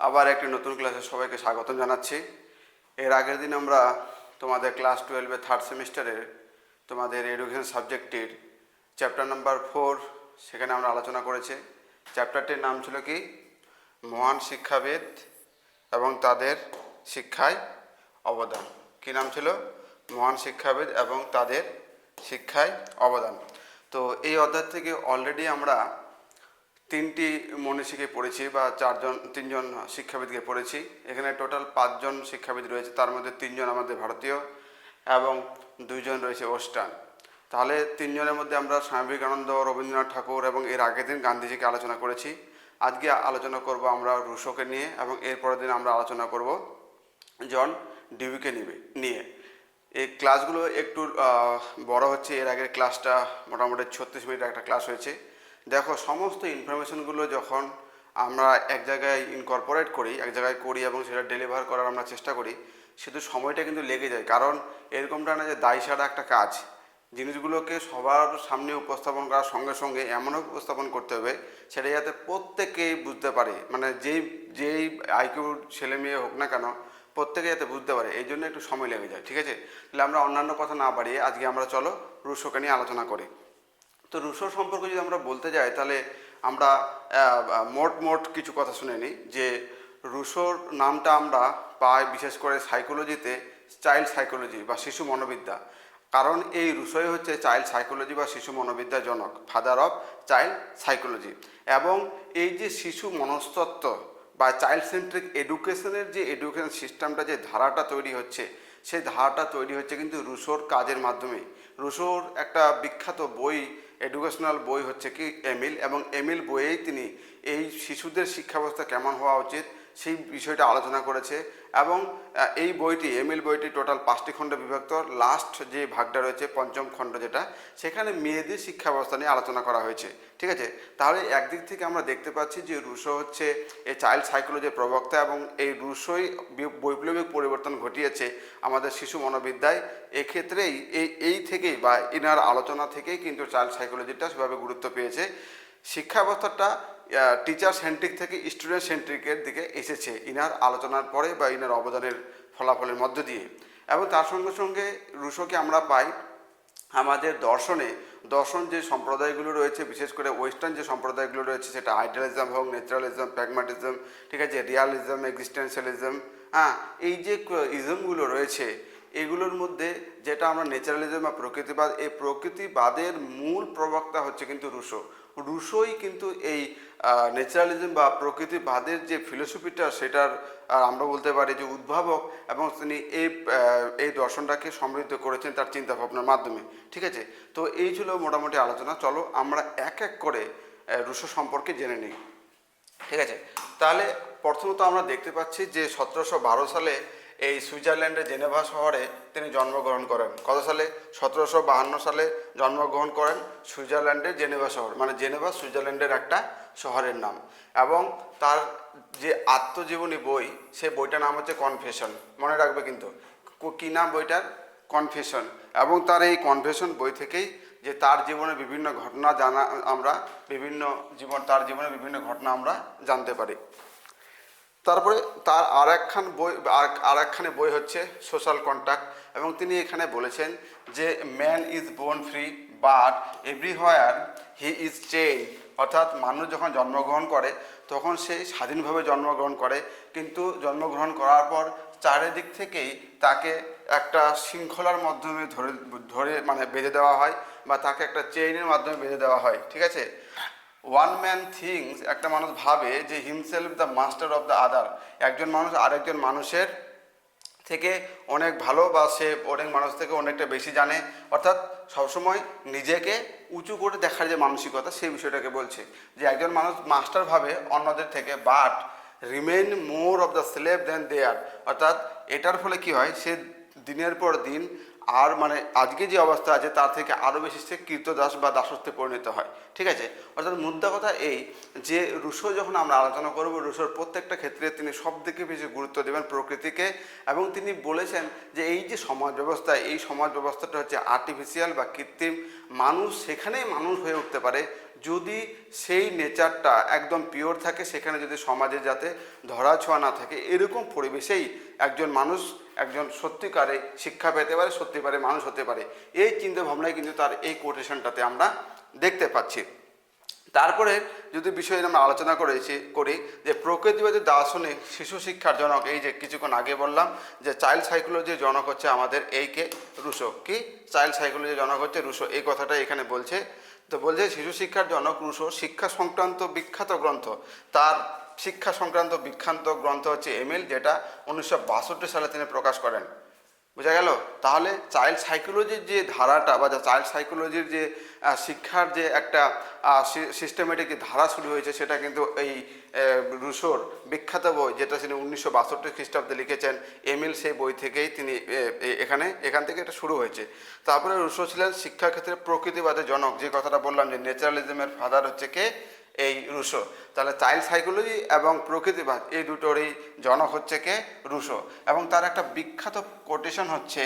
আবার একটি নতুন ক্লাসে সবাইকে স্বাগত জানাচ্ছি। এর আগের দিন আমরা তোমাদের ক্লাস 12-এর থার্ড সেমিস্টারের তোমাদের এডুকেশন সাবজেক্টের চ্যাপ্টার নাম্বার 4 সেখানে আমরা আলোচনা করেছি। চ্যাপ্টারটির নাম ছিল কি? মহান শিক্ষাবিদ এবং তাদের শিক্ষায় অবদান। কি নাম ছিল? মহান শিক্ষাবিদ এবং তাদের শিক্ষায় অবদান। তো এই অধ্যায় থেকে অলরেডি আমরা তিনটি মনীষীকে পড়েছি বা তিনজন শিক্ষাবিদকে পড়েছি। এখানে টোটাল 5 জন শিক্ষাবিদ রয়েছে, তার মধ্যে 3 জন আমাদের ভারতীয় এবং 2 জন রয়েছে ওয়েস্টার্ন। তাহলে 3 জনের মধ্যে আমরা স্বামী বিবেকানন্দ, রবীন্দ্রনাথ ঠাকুর এবং এর আগের দিন গান্ধীজিকে আলোচনা করেছি। আজকে আলোচনা করব আমরা রুশোকে নিয়ে এবং এরপরের দিন আমরা আলোচনা করব জন ডিউইকে নিয়ে। এই ক্লাসগুলো একটু বড় হচ্ছে। এর আগের ক্লাসটা মোটামুটি 36 মিনিট একটা ক্লাস হয়েছে। দেখো, সমস্ত ইনফরমেশনগুলো যখন আমরা এক জায়গায় ইনকর্পোরেট করি, এক জায়গায় করি এবং সেটা ডেলিভার করার আমরা চেষ্টা করি, শুধু সময়টা কিন্তু লেগে যায়। কারণ এরকমটা না যে দায় সারা একটা কাজ, জিনিসগুলোকে সবার সামনে উপস্থাপন করার সঙ্গে সঙ্গে এমনও উপস্থাপন করতে হবে সেটা যাতে প্রত্যেকেই বুঝতে পারে, মানে যেই আইকিউ ছেলে মেয়ে হোক না কেন প্রত্যেকে যাতে বুঝতে পারে, এই জন্য একটু সময় লেগে যায়। ঠিক আছে, তাহলে আমরা অন্যান্য কথা না বাড়িয়ে আজকে আমরা চলো রুশোকে নিয়ে আলোচনা করি। তো রুশো সম্পর্কে যদি আমরা বলতে যাই তাহলে আমরা মোট কিছু কথা শুনে নিই। যে রুশোর নামটা আমরা পাই বিশেষ করে সাইকোলজিতে চাইল্ড সাইকোলজি বা শিশু মনোবিদ্যা। কারণ এই রুশোই হচ্ছে চাইল্ড সাইকোলজি বা শিশু মনোবিদ্যার জনক, ফাদার অফ চাইল্ড সাইকোলজি। এবং এই যে শিশু মনস্তত্ত্ব বা চাইল্ড সেন্ট্রিক এডুকেশনের যে এডুকেশন সিস্টেমটা, যে ধারাটা তৈরি হচ্ছে, সেই ধারাটা তৈরি হচ্ছে কিন্তু রুশোর কাজের মাধ্যমে। রুশোর একটা বিখ্যাত বই, এডুকেশনাল বই হচ্ছে কি এমিল, এবং এমিল বইয়েই তিনি এই শিশুদের শিক্ষা ব্যবস্থা কেমন হওয়া উচিত সেই বিষয়টা আলোচনা করেছে। এবং এই বইটি, এমিল বইটি টোটাল 5টি খণ্ডে বিভক্ত। লাস্ট যে ভাগটা রয়েছে, পঞ্চম খণ্ড যেটা, সেখানে মেয়েদের শিক্ষা ব্যবস্থা নিয়ে আলোচনা করা হয়েছে। ঠিক আছে, তাহলে একদিক থেকে আমরা দেখতে পাচ্ছি যে রুশো হচ্ছে এই চাইল্ড সাইকোলজির প্রবক্তা এবং এই রুশোই বৈপ্লবিক পরিবর্তন ঘটিয়েছে আমাদের শিশু মনোবিদ্যায়। এক্ষেত্রেই এই থেকেই বা ইনার আলোচনা থেকেই কিন্তু চাইল্ড সাইকোলজিটা সেভাবে গুরুত্ব পেয়েছে। শিক্ষা ব্যবস্থাটা টিচার সেন্ট্রিক থেকে স্টুডেন্ট সেন্ট্রিকের দিকে এসেছে ইনার আলোচনার পরে বা ইনার অবদানের ফলাফলের মধ্য দিয়ে। এবং তার সঙ্গে সঙ্গে রুশোকে আমরা পাই আমাদের দর্শন যে সম্প্রদায়গুলো রয়েছে, বিশেষ করে ওয়েস্টার্ন যে সম্প্রদায়গুলো রয়েছে, সেটা আইডিয়ালিজম হোক, ন্যাচারালিজম, প্র্যাগমাটিজম, ঠিক আছে, রিয়ালিজম, এক্সিস্টেন্সিয়ালিজম, এই যে ইজমগুলো রয়েছে, এগুলোর মধ্যে যেটা আমরা ন্যাচারালিজম বা প্রকৃতিবাদ, এই প্রকৃতিবাদের মূল প্রবক্তা হচ্ছে কিন্তু রুশোই কিন্তু এই ন্যাচারালিজম বা প্রকৃতিবাদের যে ফিলোসফিটা, সেটার আমরা বলতে পারি যে উদ্ভাবক, এবং তিনি এই দর্শনটাকে সমৃদ্ধ করেছেন তার চিন্তাভাবনার মাধ্যমে। ঠিক আছে, তো এই ছিল মোটামুটি আলোচনা। চলো আমরা এক এক করে রুশো সম্পর্কে জেনে নিই। ঠিক আছে, তাহলে প্রথমত আমরা দেখতে পাচ্ছি যে 1712 সালে এই সুইজারল্যান্ডের জেনেভা শহরে তিনি জন্মগ্রহণ করেন। কত সালে? 1752 সালে জন্মগ্রহণ করেন সুইজারল্যান্ডের জেনেভা শহর, মানে জেনেভা সুইজারল্যান্ডের একটা শহরের নাম। এবং তার যে আত্মজীবনী বই, সেই বইটার নাম হচ্ছে কনফেশন। মনে রাখবে কিন্তু, কী নাম বইটার? কনফেশন। এবং তার এই কনফেশন বই থেকেই যে তার জীবনের বিভিন্ন ঘটনা তার জীবনের বিভিন্ন ঘটনা আমরা জানতে পারি। তারপরে তার আর একখানে বই হচ্ছে সোশ্যাল কন্ট্রাক্ট, এবং তিনি এখানে বলেছেন যে man is born free but everywhere he is chain. অর্থাৎ মানুষ যখন জন্মগ্রহণ করে তখন সে স্বাধীনভাবে জন্মগ্রহণ করে, কিন্তু জন্মগ্রহণ করার পর চারিদিক থেকেই তাকে একটা শৃঙ্খলার মাধ্যমে ধরে মানে বেঁধে দেওয়া হয়, বা তাকে একটা চেইনের মাধ্যমে বেঁধে দেওয়া হয়। ঠিক আছে, ওয়ান ম্যান থিংস, একটা মানুষ ভাবে যে himself the master of the other, একজন মানুষ আরেকজন মানুষের থেকে অনেক ভালো, বা সে অনেক মানুষ থেকে অনেকটা বেশি জানে। অর্থাৎ সবসময় নিজেকে উঁচু করে দেখার যে মানসিকতা, সেই বিষয়টাকে বলছে যে একজন মানুষ মাস্টার ভাবে অন্যদের থেকে, but remain more of the slave then they are. অর্থাৎ এটার ফলে কি হয়, সে দিনের পর দিন আর মানে আজকে যে অবস্থা আছে তার থেকে আরও বেশি সে কৃতদাস বা দাসত্বে পরিণত হয়। ঠিক আছে, অর্থাৎ মুদ্রা কথা এই যে রুশো যখন আমরা আলোচনা করব, রুশোর প্রত্যেকটা ক্ষেত্রে তিনি সব থেকে বেশি গুরুত্ব দেবেন প্রকৃতিকে। এবং তিনি বলেছেন যে এই যে সমাজ ব্যবস্থা, এই সমাজ ব্যবস্থাটা হচ্ছে আর্টিফিশিয়াল বা কৃত্রিম, মানুষ সেখানেই মানুষ হয়ে উঠতে পারে যদি সেই নেচারটা একদম পিওর থাকে, সেখানে যদি সমাজে যাতে ধরাছোঁয়া না থাকে, এরকম পরিবেশেই একজন মানুষ একজন সত্যিকারে শিক্ষা পেতে পারে, সত্যিকারে মানুষ হতে পারে। এই চিন্তা ভাবনায় কিন্তু তার এই কোটেশনটাতে আমরা দেখতে পাচ্ছি। তারপরে যদি বিষয়ে আমরা আলোচনা করি যে প্রকৃতিবাদী দার্শনিক শিশু শিক্ষার জনক, এই যে কিছুক্ষণ আগে বললাম যে চাইল্ড সাইকোলজির জনক হচ্ছে আমাদের এইকে রুশো। কি চাইল্ড সাইকোলজির জনক হচ্ছে রুশো, এই কথাটা এখানে বলছে। তো বলছে শিশু শিক্ষার জনক রুশো শিক্ষা সংক্রান্ত বিখ্যাত গ্রন্থ, তার শিক্ষা সংক্রান্ত বিখ্যাত গ্রন্থ হচ্ছে এমিল, যেটা 1962 সালে তিনি প্রকাশ করেন। বোঝা গেল? তাহলে চাইল্ড সাইকোলজির যে ধারাটা বা চাইল্ড সাইকোলজির যে শিক্ষার যে একটা সিস্টেমেটিক যে ধারা শুরু হয়েছে, সেটা কিন্তু এই রুশোর বিখ্যাত বই, যেটা তিনি 1962 খ্রিস্টাব্দে লিখেছেন এমিল, সেই বই থেকেই তিনি এখান থেকে এটা শুরু হয়েছে। তারপরে রুশো ছিলেন শিক্ষাক্ষেত্রে প্রকৃতিবাদের জনক, যে কথাটা বললাম যে ন্যাচারালিজমের ফাদার হচ্ছে কে, এই রুশো। তাহলে চাইল্ড সাইকোলজি এবং প্রকৃতিবাদ এই দুটোরই জনক হচ্ছে কে, রুশো। এবং তার একটা বিখ্যাত কোটেশন হচ্ছে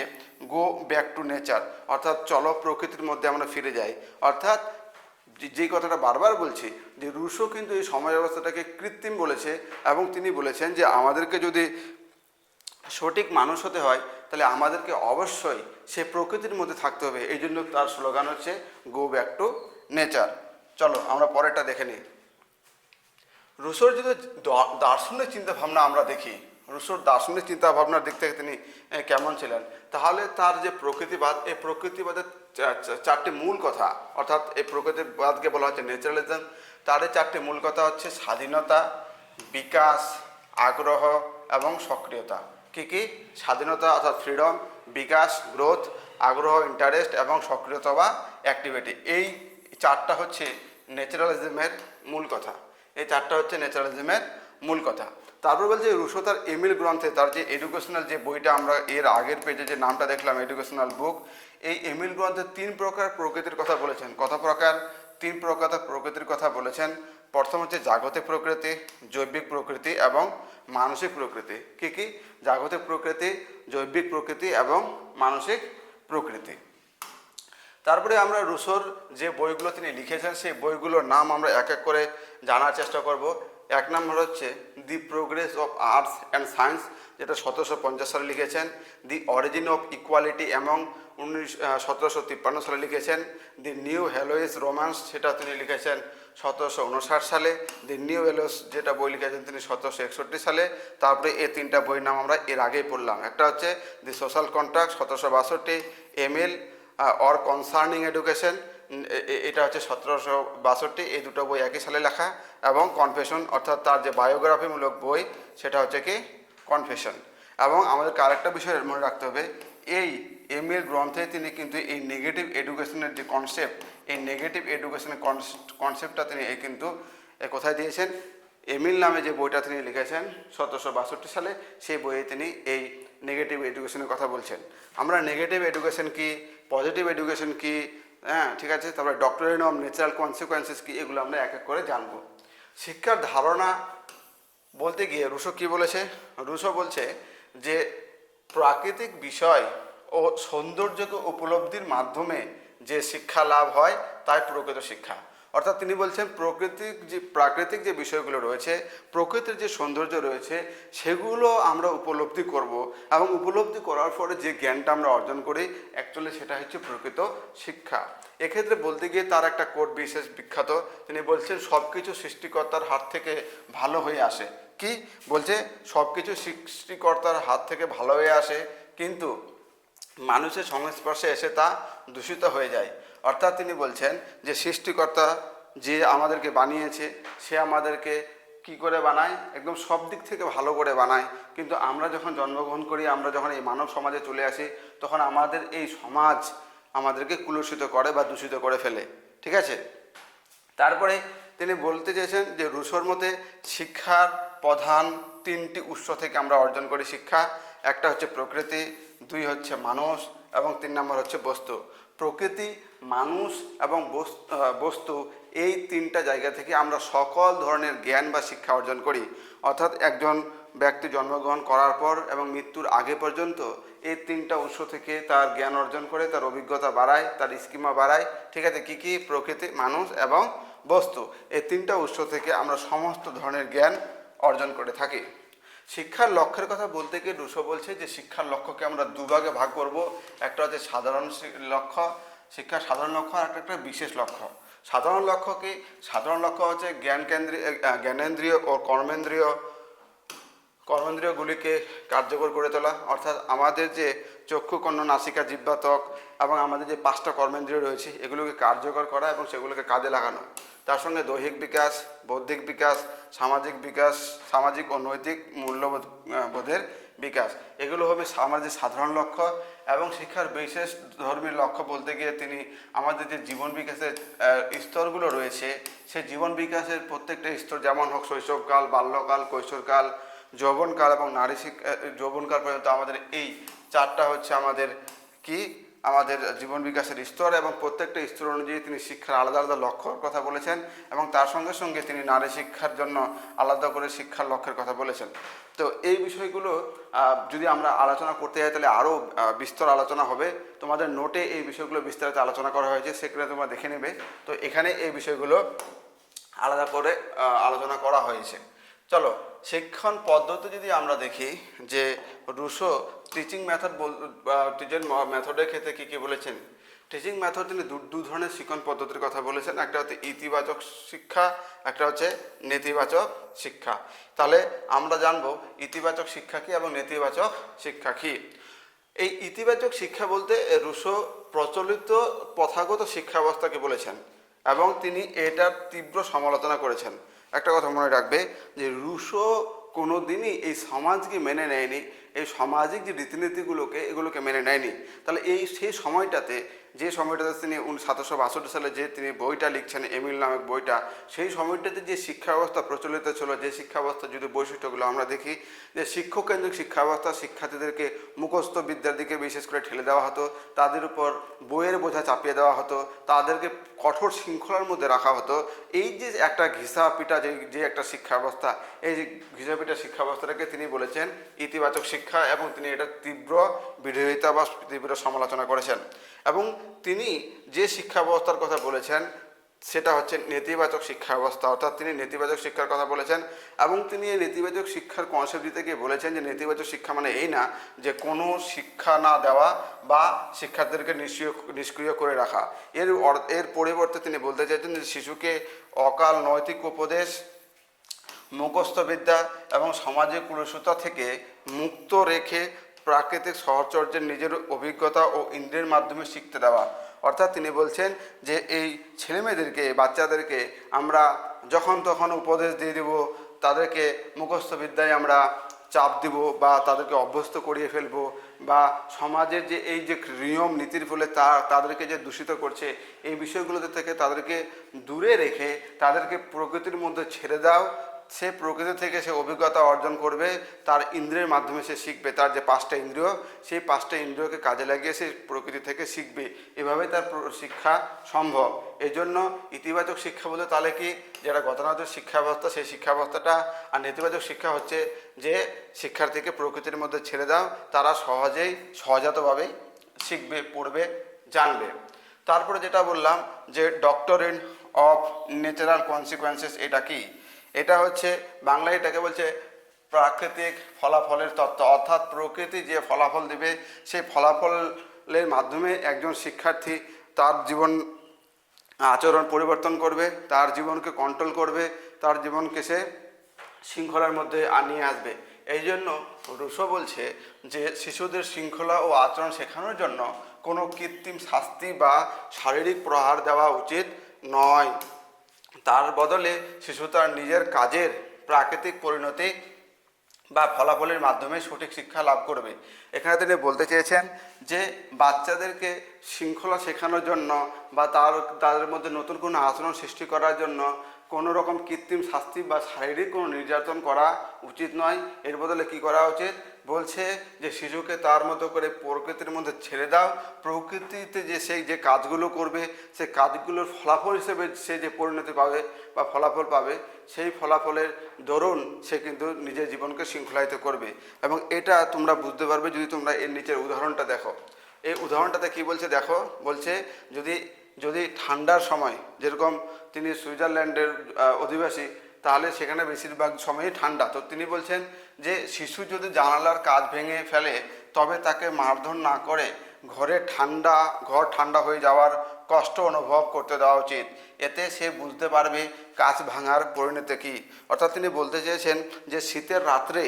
গো ব্যাক টু নেচার, অর্থাৎ চলো প্রকৃতির মধ্যে আমরা ফিরে যাই। অর্থাৎ যে কথাটা বারবার বলছি যে রুশো কিন্তু এই সময় ব্যবস্থাটাকে কৃত্রিম বলেছে, এবং তিনি বলেছেন যে আমাদেরকে যদি সঠিক মানুষ হতে হয় তাহলে আমাদেরকে অবশ্যই সে প্রকৃতির মধ্যে থাকতে হবে। এই জন্য তার স্লোগান হচ্ছে গো ব্যাক টু নেচার। চলো আমরা পরেরটা দেখে নিই। রুশোর যদি দার্শনিক চিন্তাভাবনা আমরা দেখি, রুশোর দার্শনিক চিন্তাভাবনার দিক থেকে তিনি কেমন ছিলেন, তাহলে তার যে প্রকৃতিবাদ, এই প্রকৃতিবাদের চারটি মূল কথা, অর্থাৎ এই প্রকৃতিবাদকে বলা হচ্ছে ন্যাচারালিজম। তার এই চারটি মূল কথা হচ্ছে স্বাধীনতা, বিকাশ, আগ্রহ এবং সক্রিয়তা। কি কি? স্বাধীনতা অর্থাৎ ফ্রিডম, বিকাশ গ্রোথ, আগ্রহ ইন্টারেস্ট এবং সক্রিয়তা বা অ্যাক্টিভিটি। এই চারটা হচ্ছে ন্যাচারালিজমের মূল কথা। এই চারটা হচ্ছে ন্যাচারালিজমের মূল কথা। তারপর বলছে রুশো তার এমিল গ্রন্থে, তার যে এডুকেশনাল যে বইটা আমরা এর আগের পেজে যে নামটা দেখলাম এডুকেশনাল বুক, এই এমিল গ্রন্থে 3 প্রকার প্রকৃতির কথা বলেছেন। কত প্রকার? 3 প্রকার প্রকৃতির কথা বলেছেন। প্রথম হচ্ছে জাগতিক প্রকৃতি, জৈবিক প্রকৃতি এবং মানসিক প্রকৃতি। কি কি? জাগতিক প্রকৃতি, জৈবিক প্রকৃতি এবং মানসিক প্রকৃতি। তারপরে আমরা রুশোর যে বইগুলো তিনি লিখেছেন সেই বইগুলোর নাম আমরা এক এক করে জানার চেষ্টা করব। 1 নম্বর হচ্ছে the progress of arts and science, যেটা 1750 সালে লিখেছেন। দি অরিজিন অফ ইকুয়ালিটি এবং 1753 সালে লিখেছেন। দি নিউ হেলোইস রোম্যান্স, সেটা তিনি লিখেছেন 1759 সালে। দি নিউ হেলোইস যেটা বই লিখেছেন তিনি 1761 সালে। তারপরে এই 3টা বইয়ের নাম আমরা এর আগেই পড়লাম। একটা হচ্ছে the social contract 1762, Emile or concerning education, এটা হচ্ছে 1762। এই দুটো বই একই সালে লেখা। এবং কনফেশন, অর্থাৎ তার যে বায়োগ্রাফিমূলক বই, সেটা হচ্ছে কি কনফেশন। এবং আমাদেরকে আরেকটা বিষয় মনে রাখতে হবে, এই এমিল গ্রন্থে তিনি কিন্তু এই নেগেটিভ এডুকেশনের যে কনসেপ্ট, এই নেগেটিভ এডুকেশনের কনসেপ্টটা তিনি কিন্তু কোথায় দিয়েছেন? এমিল নামে যে বইটা তিনি লিখেছেন 1762 সালে, সেই বইয়ে তিনি এই নেগেটিভ এডুকেশনের কথা বলছেন। আমরা নেগেটিভ এডুকেশন কি, পজিটিভ এডুকেশন কি, হ্যাঁ ঠিক আছে, তারপরে ডক্টরিন অফ ন্যাচারাল কনসিকুয়েন্সেস কি, এগুলো আমরা এক এক করে জানবো। শিক্ষার ধারণা বলতে গিয়ে রুশো কি বলেছে? রুশো বলছে যে প্রাকৃতিক বিষয় ও সৌন্দর্যকে উপলব্ধির মাধ্যমে যে শিক্ষা লাভ হয় তাই প্রকৃত শিক্ষা। অর্থাৎ তিনি বলছেন প্রাকৃতিক যে বিষয়গুলো রয়েছে, প্রকৃতির যে সৌন্দর্য রয়েছে, সেগুলো আমরা উপলব্ধি করব, এবং উপলব্ধি করার পরে যে জ্ঞানটা আমরা অর্জন করি, অ্যাকচুয়ালি সেটা হচ্ছে প্রকৃত শিক্ষা। এক্ষেত্রে বলতে গিয়ে তার একটা কোট বিশেষ বিখ্যাত। তিনি বলছেন সব কিছু সৃষ্টিকর্তার হাত থেকে ভালো হয়ে আসে। কি বলছে? সব কিছু সৃষ্টিকর্তার হাত থেকে ভালো হয়ে আসে, কিন্তু মানুষের সংস্পর্শে এসে তা দূষিত হয়ে যায়। অর্থাৎ তিনি বলছেন যে সৃষ্টিকর্তা যে আমাদেরকে বানিয়েছে, সে আমাদেরকে কি করে বানায়? একদম সব দিক থেকে ভালো করে বানায়, কিন্তু আমরা যখন জন্মগ্রহণ করি, আমরা যখন এই মানব সমাজে চলে আসি, তখন আমাদের এই সমাজ আমাদেরকে কুলুষিত করে বা দূষিত করে ফেলে। ঠিক আছে? তারপরে তিনি বলতে চেয়েছেন যে রুশোর মতে শিক্ষার প্রধান 3টি উৎস থেকে আমরা অর্জন করি শিক্ষা। একটা হচ্ছে প্রকৃতি, 2 হচ্ছে মানুষ এবং 3 নম্বর হচ্ছে বস্তু। প্রকৃতি, মানুষ এবং বস্তু, এই 3টা জায়গা থেকে আমরা সকল ধরনের জ্ঞান বা শিক্ষা অর্জন করি। অর্থাৎ একজন ব্যক্তি জন্মগ্রহণ করার পর এবং মৃত্যুর আগে পর্যন্ত এই তিনটা উৎস থেকে তার জ্ঞান অর্জন করে, তার অভিজ্ঞতা বাড়ায়, তার স্কিমা বাড়ায়। ঠিক আছে, কী কী? প্রকৃতি, মানুষ এবং বস্তু। এই তিনটা উৎস থেকে আমরা সমস্ত ধরনের জ্ঞান অর্জন করে থাকি। শিক্ষার লক্ষ্যের কথা বলতে গিয়ে রুশো বলছে যে শিক্ষার লক্ষ্যকে আমরা দুভাগে ভাগ করব। একটা হচ্ছে সাধারণ লক্ষ্য, শিক্ষার সাধারণ লক্ষ্য, আর একটা বিশেষ লক্ষ্য। সাধারণ লক্ষ্য কি? সাধারণ লক্ষ্য হচ্ছে জ্ঞানেন্দ্রিয় ও কর্মেন্দ্রিয়গুলিকে কার্যকর করে তোলা। অর্থাৎ আমাদের যে চক্ষু, কর্ণ, নাসিকা, জিহ্বা, ত্বক এবং আমাদের যে 5টা কর্মেন্দ্রিয় রয়েছে এগুলোকে কার্যকর করা এবং সেগুলোকে কাজে লাগানো। তার সঙ্গে দৈহিক বিকাশ, বৌদ্ধিক বিকাশ, সামাজিক ও নৈতিক মূল্যবোধ বোধের বিকাশ, এগুলো হবে আমাদের সাধারণ লক্ষ্য। এবং শিক্ষার বিশেষ ধর্মীয় লক্ষ্য বলতে গিয়ে তিনি আমাদের যে জীবন বিকাশের স্তরগুলো রয়েছে সেই জীবন বিকাশের প্রত্যেকটা স্তর, যেমন হোক শৈশবকাল, বাল্যকাল, কৈশোরকাল, যৌবনকাল এবং নারী যৌবনকাল পর্যন্ত আমাদের এই 4টা হচ্ছে আমাদের কি? আমাদের জীবন বিকাশের স্তর। এবং প্রত্যেকটা স্তর অনুযায়ী তিনি শিক্ষার আলাদা আলাদা লক্ষ্যর কথা বলেছেন এবং তার সঙ্গে সঙ্গে তিনি নারী শিক্ষার জন্য আলাদা করে শিক্ষার লক্ষ্যের কথা বলেছেন। তো এই বিষয়গুলো যদি আমরা আলোচনা করতে যাই তাহলে আরও বিস্তর আলোচনা হবে। তোমাদের নোটে এই বিষয়গুলো বিস্তারিত আলোচনা করা হয়েছে, সেখানে তোমরা দেখে নেবে। তো এখানে এই বিষয়গুলো আলাদা করে আলোচনা করা হয়েছে। চলো, শিক্ষণ পদ্ধতি যদি আমরা দেখি যে রুশো টিচিং মেথডের ক্ষেত্রে কী কী বলেছেন। টিচিং মেথড তিনি দু ধরনের শিক্ষণ পদ্ধতির কথা বলেছেন। একটা হচ্ছে ইতিবাচক শিক্ষা, একটা হচ্ছে নেতিবাচক শিক্ষা। তাহলে আমরা জানবো ইতিবাচক শিক্ষা কী এবং নেতিবাচক শিক্ষা কী। এই ইতিবাচক শিক্ষা বলতে রুশো প্রচলিত প্রথাগত শিক্ষা ব্যবস্থাকে বলেছেন এবং তিনি এটার তীব্র সমালোচনা করেছেন। একটা কথা মনে রাখবে যে রুশো কোনো দিনই এই সমাজকে মেনে নেয়নি, এই সামাজিক যে রীতিনীতিগুলোকে এগুলোকে মেনে নেয়নি। তাহলে সেই সময়টাতে তিনি 1762 সালে যে তিনি বইটা লিখছেন, এমিল নামক বইটা, সেই সময়টাতে যে শিক্ষা ব্যবস্থা প্রচলিত ছিল, যে শিক্ষা ব্যবস্থার যদি বৈশিষ্ট্যগুলো আমরা দেখি যে শিক্ষক কেন্দ্রিক শিক্ষা ব্যবস্থা, শিক্ষার্থীদেরকে মুখস্থ বিদ্যার দিকে বিশেষ করে ঠেলে দেওয়া হতো, তাদের উপর বইয়ের বোঝা চাপিয়ে দেওয়া হতো, তাদেরকে কঠোর শৃঙ্খলার মধ্যে রাখা হতো। এই যে একটা ঘিসা পিটা যে একটা শিক্ষা ব্যবস্থা, এই যে ঘিসা পিটা শিক্ষা ব্যবস্থাটাকে তিনি বলেছেন ইতিবাচক শিক্ষা এবং তিনি এটার তীব্র বিরোধিতা বা তীব্র সমালোচনা করেছেন। এবং তিনি যে শিক্ষা ব্যবস্থার কথা বলেছেন সেটা হচ্ছে নেতিবাচক শিক্ষা ব্যবস্থা, অর্থাৎ তিনি নেতিবাচক শিক্ষার কথা বলেছেন। এবং তিনি এই নেতিবাচক শিক্ষার কনসেপ্ট দিতে গিয়ে বলেছেন যে নেতিবাচক শিক্ষা মানে এই না যে কোনো শিক্ষা না দেওয়া বা শিক্ষার্থীদেরকে নিষ্ক্রিয় করে রাখা। এর পরিবর্তে তিনি বলতে চাইছেন যে শিশুকে অকাল নৈতিক উপদেশ, মুখস্থবিদ্যা এবং সামাজিক কুলসতা থেকে মুক্ত রেখে প্রাকৃতিক সহচর্যের নিজের অভিজ্ঞতা ও ইন্দ্রিয়ের মাধ্যমে শিখতে দেওয়া। অর্থাৎ তিনি বলছেন যে এই ছেলেমেয়েদেরকে, বাচ্চাদেরকে আমরা যখন তখন উপদেশ দিয়ে দেব, তাদেরকে মুখস্থবিদ্যায় আমরা চাপ দেব বা তাদেরকে অভ্যস্ত করিয়ে ফেলবো, বা সমাজের যে এই যে নিয়ম নীতির ফলে তাদেরকে যে দূষিত করছে এই বিষয়গুলোতে থেকে তাদেরকে দূরে রেখে তাদেরকে প্রকৃতির মধ্যে ছেড়ে দাও। সে প্রকৃতি থেকে সে অভিজ্ঞতা অর্জন করবে, তার ইন্দ্রিয়ের মাধ্যমে সে শিখবে। তার যে 5টা ইন্দ্রিয়, সেই 5টা ইন্দ্রিয়কে কাজে লাগিয়ে সে প্রকৃতি থেকে শিখবে। এভাবেই তার শিক্ষা সম্ভব। এই জন্য ইতিবাচক শিক্ষা বলতে তাহলে কি, যেটা গতানুগতিক শিক্ষা ব্যবস্থা, সেই শিক্ষা ব্যবস্থাটা। আর নেতিবাচক শিক্ষা হচ্ছে যে শিক্ষার্থীকে প্রকৃতির মধ্যে ছেড়ে দাও, তারা সহজাতভাবেই শিখবে, পড়বে, জানবে। তারপরে যেটা বললাম যে ডক্টরিন অফ ন্যাচারাল কনসিকুয়েন্সেস, এটা কি? এটা হচ্ছে বাংলায় এটাকে বলছে প্রাকৃতিক ফলাফলের তত্ত্ব। অর্থাৎ প্রকৃতি যে ফলাফল দেবে সেই ফলাফলের মাধ্যমে একজন শিক্ষার্থী তার জীবন আচরণ পরিবর্তন করবে, তার জীবনকে কন্ট্রোল করবে, তার জীবনকে সে শৃঙ্খলার মধ্যে আনিয়ে আসবে। এই জন্য রুশো বলছে যে শিশুদের শৃঙ্খলা ও আচরণ শেখানোর জন্য কোনো কৃত্রিম শাস্তি বা শারীরিক প্রহার দেওয়া উচিত নয়। তার বদলে শিশু তার নিজের কাজের প্রাকৃতিক পরিণতি বা ফলাফলের মাধ্যমে সঠিক শিক্ষা লাভ করবে। এখানে তিনি বলতে চেয়েছেন যে বাচ্চাদেরকে শৃঙ্খলা শেখানোর জন্য বা তাদের মধ্যে নতুন কোনো আচরণ সৃষ্টি করার জন্য কোনো রকম কৃত্রিম শাস্তি বা শারীরিক কোনো নির্যাতন করা উচিত নয়। এর বদলে কী করা উচিত? বলছে যে শিশুকে তার মতো করে প্রকৃতির মধ্যে ছেড়ে দাও, প্রকৃতিতে যে সেই যে কাজগুলো করবে সেই কাজগুলোর ফলাফল হিসেবে সে যে পরিণতি পাবে বা ফলাফল পাবে, সেই ফলাফলের দরুন সে কিন্তু নিজের জীবনকে শৃঙ্খলায়িত করবে। এবং এটা তোমরা বুঝতে পারবে যদি তোমরা এর নিচের উদাহরণটা দেখো। এই উদাহরণটাতে কি বলছে দেখো, বলছে যদি যদি ঠান্ডার সময়, যেরকম তিনি সুইজারল্যান্ডের অধিবাসী, তাহলে সেখানে বেশিরভাগ সময়ই ঠান্ডা। তো তিনি বলছেন যে শিশু যদি জানালার কাঁচ ভেঙে ফেলে তবে তাকে মারধর না করে ঘর ঠান্ডা হয়ে যাওয়ার কষ্ট অনুভব করতে দেওয়া উচিত। এতে সে বুঝতে পারবে কাঁচ ভাঙার পরিণতি কী। অর্থাৎ তিনি বলতে চেয়েছেন যে শীতের রাত্রে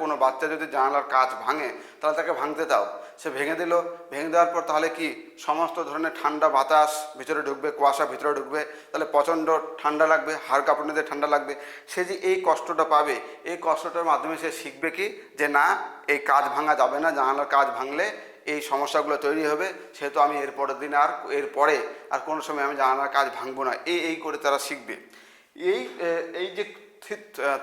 কোনো বাচ্চা যদি জানালার কাঁচ ভাঙে তাহলে তাকে ভাঙতে দাও। সে ভেঙে দিল, ভেঙে দেওয়ার পর তাহলে কি সমস্ত ধরনের ঠান্ডা বাতাস ভিতরে ঢুকবে, কুয়াশা ভিতরে ঢুকবে, তাহলে প্রচণ্ড ঠান্ডা লাগবে, হাড় কাঁপুনি দিয়ে ঠান্ডা লাগবে। সে যে এই কষ্টটা পাবে, এই কষ্টটার মাধ্যমে সে শিখবে কি যে না, এই কাঁচ ভাঙা যাবে না, জানালার কাঁচ ভাঙলে এই সমস্যাগুলো তৈরি হবে, সেহেতু আমি এরপরে আর কোনো সময় আমি জানালার কাঁচ ভাঙবো না। এই করে তারা শিখবে। এই যে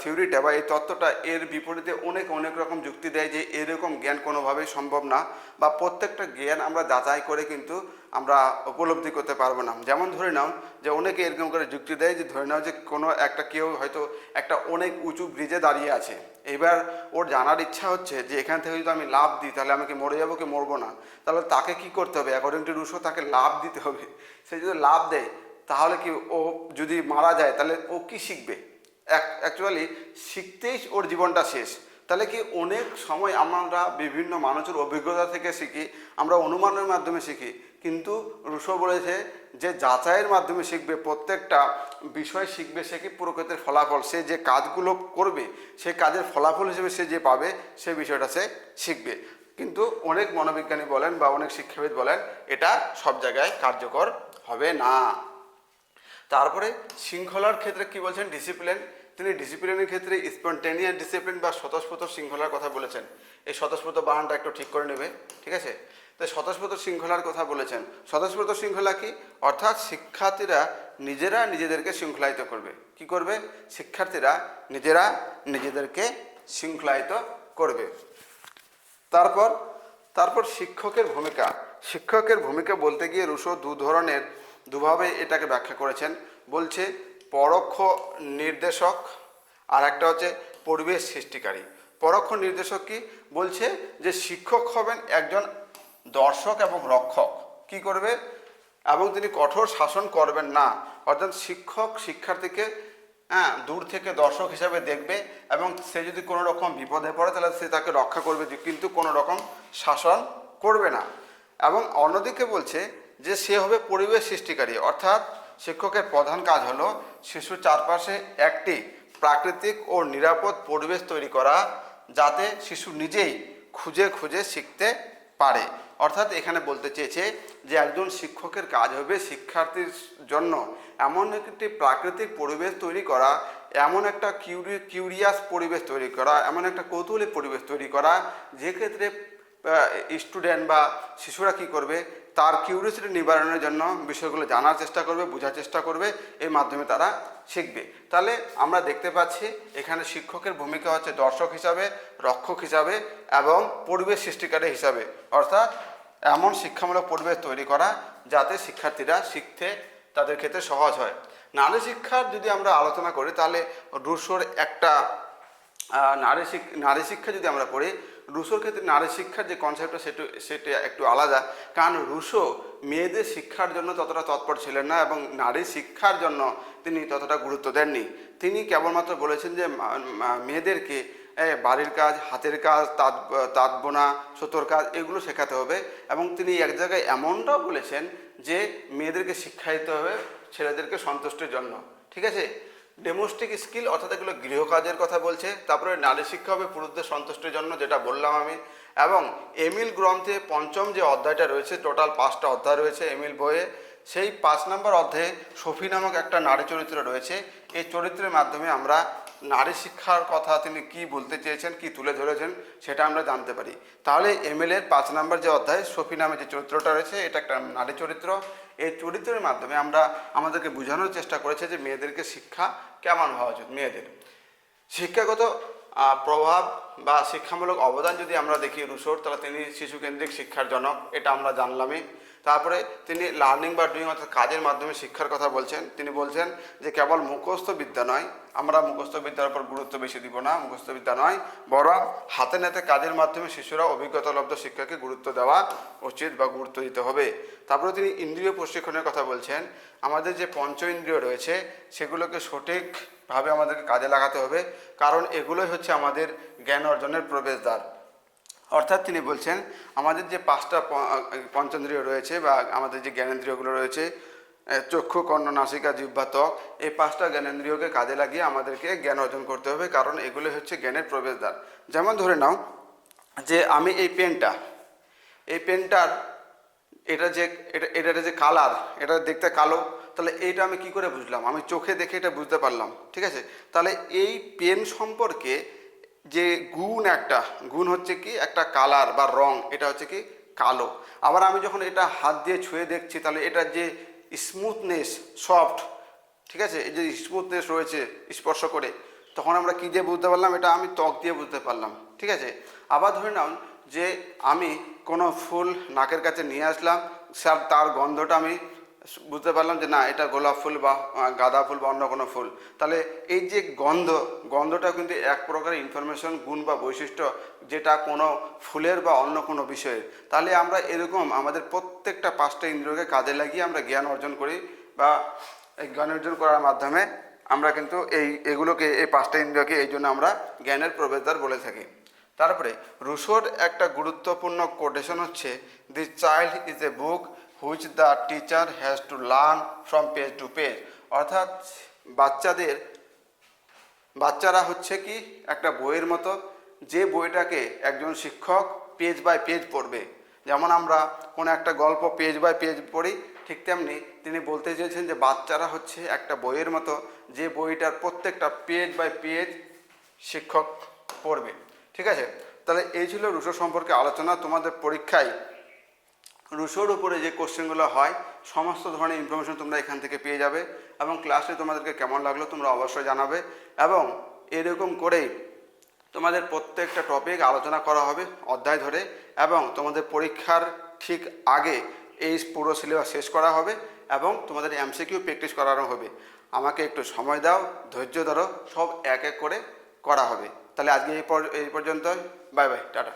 থিওরিটা বা এই তত্ত্বটা, এর বিপরীতে অনেক রকম যুক্তি দেয় যে এরকম জ্ঞান কোনোভাবেই সম্ভব না, বা প্রত্যেকটা জ্ঞান আমরা যাচাই করে কিন্তু আমরা উপলব্ধি করতে পারবো না। যেমন ধরে নাও যে অনেকে এরকম করে যুক্তি দেয় যে ধরে নাও যে কোনো একটা কেউ হয়তো একটা অনেক উঁচু ব্রিজে দাঁড়িয়ে আছে, এবার ওর জানার ইচ্ছা হচ্ছে যে এখান থেকে যদি আমি লাফ দিই তাহলে আমি কি মরে যাবো কি মরবো না। তাহলে তাকে কি করতে হবে, অ্যাকর্ডিং টু রুশো তাকে লাফ দিতে হবে। সে যদি লাফ দেয় তাহলে কি, ও যদি মারা যায় তাহলে ও কি শিখবে? অ্যাকচুয়ালি শিখতেই ওর জীবনটা শেষ। তাহলে কি অনেক সময় আমরা বিভিন্ন মানুষের অভিজ্ঞতা থেকে শিখি, আমরা অনুমানের মাধ্যমে শিখি, কিন্তু রুশো বলেছে যে যাচাইয়ের মাধ্যমে শিখবে, প্রত্যেকটা বিষয় শিখবে সে কি প্রকৃতির ফলাফল, সে যে কাজগুলো করবে সেই কাজের ফলাফল হিসেবে সে যে পাবে সেই বিষয়টা সে শিখবে। কিন্তু অনেক মনোবিজ্ঞানী বলেন বা অনেক শিক্ষাবিদ বলেন এটা সব জায়গায় কার্যকর হবে না। তারপরে শৃঙ্খলার ক্ষেত্রে কি বলছেন, ডিসিপ্লিন। তিনি ডিসিপ্লিনের ক্ষেত্রে স্পন্টেনিয়াস ডিসিপ্লিন বা স্বতঃস্ফূর্ত শৃঙ্খলার কথা বলেছেন। এই স্বতঃস্ফূর্ত বানানটা একটু ঠিক করে নেবে, ঠিক আছে? তো স্বতঃস্ফূর্ত শৃঙ্খলার কথা বলেছেন। স্বতঃস্ফূর্ত শৃঙ্খলা কি? অর্থাৎ শিক্ষার্থীরা নিজেরা নিজেদেরকে শৃঙ্খলায়িত করবে। কি করবে? শিক্ষার্থীরা নিজেরা নিজেদেরকে শৃঙ্খলায়িত করবে। তারপর শিক্ষকের ভূমিকা। শিক্ষকের ভূমিকা বলতে গিয়ে রুশো দুভাবে এটাকে ব্যাখ্যা করেছেন। বলছে পরোক্ষ নির্দেশক, আর একটা হচ্ছে পরিবেশ সৃষ্টিকারী। পরোক্ষ নির্দেশক কি? বলছে যে শিক্ষক হবেন একজন দর্শক এবং রক্ষক। কি করবে? এবং তিনি কঠোর শাসন করবেন না। অর্থাৎ শিক্ষক শিক্ষার্থীকে দূর থেকে দর্শক হিসাবে দেখবে, এবং সে যদি কোনো রকম বিপদে পড়ে তাহলে সে তাকে রক্ষা করবে, কিন্তু কোনো রকম শাসন করবে না। এবং অন্যদিকে বলছে যে সে হবে পরিবেশ সৃষ্টিকারী। অর্থাৎ শিক্ষকের প্রধান কাজ হলো শিশুর চারপাশে একটি প্রাকৃতিক ও নিরাপদ পরিবেশ তৈরি করা, যাতে শিশু নিজেই খুঁজে খুঁজে শিখতে পারে। অর্থাৎ এখানে বলতে চেয়েছে যে একজন শিক্ষকের কাজ হবে শিক্ষার্থীর জন্য এমন একটি প্রাকৃতিক পরিবেশ তৈরি করা, এমন একটা কিউরিয়াস পরিবেশ তৈরি করা, এমন একটা কৌতূহলী পরিবেশ তৈরি করা, যে ক্ষেত্রে স্টুডেন্ট বা শিশুরা কি করবে, তার কিউরিয়াসিটি নিবারণের জন্য বিষয়গুলো জানার চেষ্টা করবে, বোঝার চেষ্টা করবে, এর মাধ্যমে তারা শিখবে। তাহলে আমরা দেখতে পাচ্ছি এখানে শিক্ষকের ভূমিকা হচ্ছে দর্শক হিসাবে, রক্ষক হিসাবে এবং পরিবেশ সৃষ্টিকারী হিসাবে। অর্থাৎ এমন শিক্ষামূলক পরিবেশ তৈরি করা যাতে শিক্ষার্থীরা শিখতে তাদের ক্ষেত্রে সহজ হয়। নারী শিক্ষার যদি আমরা আলোচনা করি তাহলে রুশোর একটা নারী শিক্ষা যদি আমরা পড়ি, রুশোর ক্ষেত্রে নারী শিক্ষার যে কনসেপ্টটা সেটা একটু আলাদা। কারণ রুশো মেয়েদের শিক্ষার জন্য ততটা তৎপর ছিলেন না এবং নারী শিক্ষার জন্য তিনি ততটা গুরুত্ব দেননি। তিনি কেবলমাত্র বলেছেন যে মেয়েদেরকে বাড়ির কাজ, হাতের কাজ, তাঁত বোনা, সুতোর কাজ, এগুলো শেখাতে হবে। এবং তিনি এক জায়গায় এমনটাও বলেছেন যে মেয়েদেরকে শিক্ষা দিতে হবে ছেলেদেরকে সন্তুষ্টির জন্য, ঠিক আছে? ডোমেস্টিক স্কিল, অর্থাৎ এগুলো গৃহকাজের কথা বলছে। তারপরে নারী শিক্ষা হবে পুরুষদের সন্তুষ্টির জন্য, যেটা বললাম আমি। এবং এমিল গ্রন্থে পঞ্চম যে অধ্যায়টা রয়েছে, টোটাল 5টা অধ্যায় রয়েছে এমিল বইয়ে, সেই 5 নম্বর অধ্যায়ে সফি নামক একটা নারী চরিত্র রয়েছে। এই চরিত্রের মাধ্যমে আমরা নারী শিক্ষার কথা তিনি কি বলতে চেয়েছেন, কি তুলে ধরেছেন, সেটা আমরা জানতে পারি। তাহলে এমএলের 5 নম্বর যে অধ্যায়, সফি নামে যে চরিত্রটা রয়েছে, এটা একটা নারী চরিত্র। এই চরিত্রের মাধ্যমে আমাদেরকে বোঝানোর চেষ্টা করেছে যে মেয়েদেরকে শিক্ষা কেমন হওয়া উচিত। মেয়েদের শিক্ষাগত প্রভাব বা শিক্ষামূলক অবদান যদি আমরা দেখি রুশোর, তাহলে তিনি শিশুকেন্দ্রিক শিক্ষার জনক, এটা আমরা জানলামই। তারপরে তিনি লার্নিং বা ডুইং অর্থাৎ কাজের মাধ্যমে শিক্ষার কথা বলছেন। তিনি বলছেন যে কেবল মুখস্থ বিদ্যা নয়, আমরা মুখস্থ বিদ্যার উপর গুরুত্ব বেশি দিব না, মুখস্থ বিদ্যা নয়, বরং হাতে নাতে কাজের মাধ্যমে শিশুরা অভিজ্ঞতালব্ধ শিক্ষাকে গুরুত্ব দেওয়া উচিত বা গুরুত্ব দিতে হবে। তারপরে তিনি ইন্দ্রিয় প্রশিক্ষণের কথা বলছেন। আমাদের যে পঞ্চ ইন্দ্রিয় রয়েছে সেগুলোকে সঠিকভাবে আমাদেরকে কাজে লাগাতে হবে, কারণ এগুলোই হচ্ছে আমাদের জ্ঞান অর্জনের প্রবেশদ্বার। অর্থাৎ তিনি বলছেন আমাদের যে পাঁচটা পঞ্চেন্দ্রিয় রয়েছে বা আমাদের যে জ্ঞানেন্দ্রিয়গুলো রয়েছে, চক্ষু, কর্ণ, নাসিকা, জিহ্বা, ত্বক, এই পাঁচটা জ্ঞানেন্দ্রিয়কে কাজে লাগিয়ে আমাদেরকে জ্ঞান অর্জন করতে হবে, কারণ এগুলো হচ্ছে জ্ঞানের প্রবেশদ্বার। যেমন ধরে নাও যে আমি এই পেনটার এটা যে কালার, এটা দেখতে কালো, তাহলে এইটা আমি কি করে বুঝলাম? আমি চোখে দেখে এটা বুঝতে পারলাম, ঠিক আছে? তাহলে এই পেন সম্পর্কে যে একটা গুণ হচ্ছে কি একটা কালার বা রং, এটা হচ্ছে কি কালো। আবার আমি যখন এটা হাত দিয়ে ছুঁয়ে দেখছি, তাহলে এটার যে স্মুথনেস, সফট, ঠিক আছে, এই যে স্মুথনেস রয়েছে স্পর্শ করে, তখন আমরা কি দিয়ে বুঝতে পারলাম? এটা আমি ত্বক দিয়ে বুঝতে পারলাম, ঠিক আছে? আবার ধরে নাও যে আমি কোনো ফুল নাকের কাছে নিয়ে আসলাম, তার গন্ধটা আমি বুঝতে পারলাম যে না, এটা গোলাপ ফুল বা গাঁদা ফুল বা অন্য কোনো ফুল। তাহলে এই যে গন্ধটা কিন্তু এক প্রকার ইনফরমেশন, গুণ বা বৈশিষ্ট্য, যেটা কোনো ফুলের বা অন্য কোনো বিষয়ের। তাহলে আমরা এরকম আমাদের প্রত্যেকটা পাঁচটা ইন্দ্রিয়কে কাজে লাগিয়ে আমরা জ্ঞান অর্জন করি, বা এই জ্ঞান অর্জন করার মাধ্যমে আমরা কিন্তু এই পাঁচটা ইন্দ্রিয়কে এই জন্য আমরা জ্ঞানের প্রবেশদ্বার বলে থাকি। তারপরে রুশোর একটা গুরুত্বপূর্ণ কোটেশন হচ্ছে, the child is a book which the teacher has to learn from page to page. অর্থাৎ বাচ্চারা হচ্ছে কি একটা বইয়ের মতো, যে বইটাকে একজন শিক্ষক পেজ বাই পেজ পড়বে। যেমন আমরা কোনো একটা গল্প পেজ বাই পেজ পড়ি, ঠিক তেমনি তিনি বলতে চেয়েছেন যে বাচ্চারা হচ্ছে একটা বইয়ের মতো, যে বইটার প্রত্যেকটা পেজ বাই পেজ শিক্ষক পড়বে, ঠিক আছে? তাহলে এই ছিল রুশো সম্পর্কে আলোচনা। তোমাদের পরীক্ষায় রুশোর উপরে যে কোশ্চেনগুলো হয় সমস্ত ধরনের ইনফরমেশন তোমরা এখান থেকে পেয়ে যাবে, এবং ক্লাসে তোমাদেরকে কেমন লাগলো তোমরা অবশ্যই জানাবে। এবং এরকম করেই তোমাদের প্রত্যেকটা টপিক আলোচনা করা হবে অধ্যায় ধরে, এবং তোমাদের পরীক্ষার ঠিক আগে এই পুরো সিলেবাস শেষ করা হবে, এবং তোমাদের এমসিকিউ প্র্যাকটিস করানো হবে। আমাকে একটু সময় দাও, ধৈর্য ধরো, সব এক এক করে করা হবে। তাহলে আজকে এই পর্যন্ত, বাই বাই, টাটা।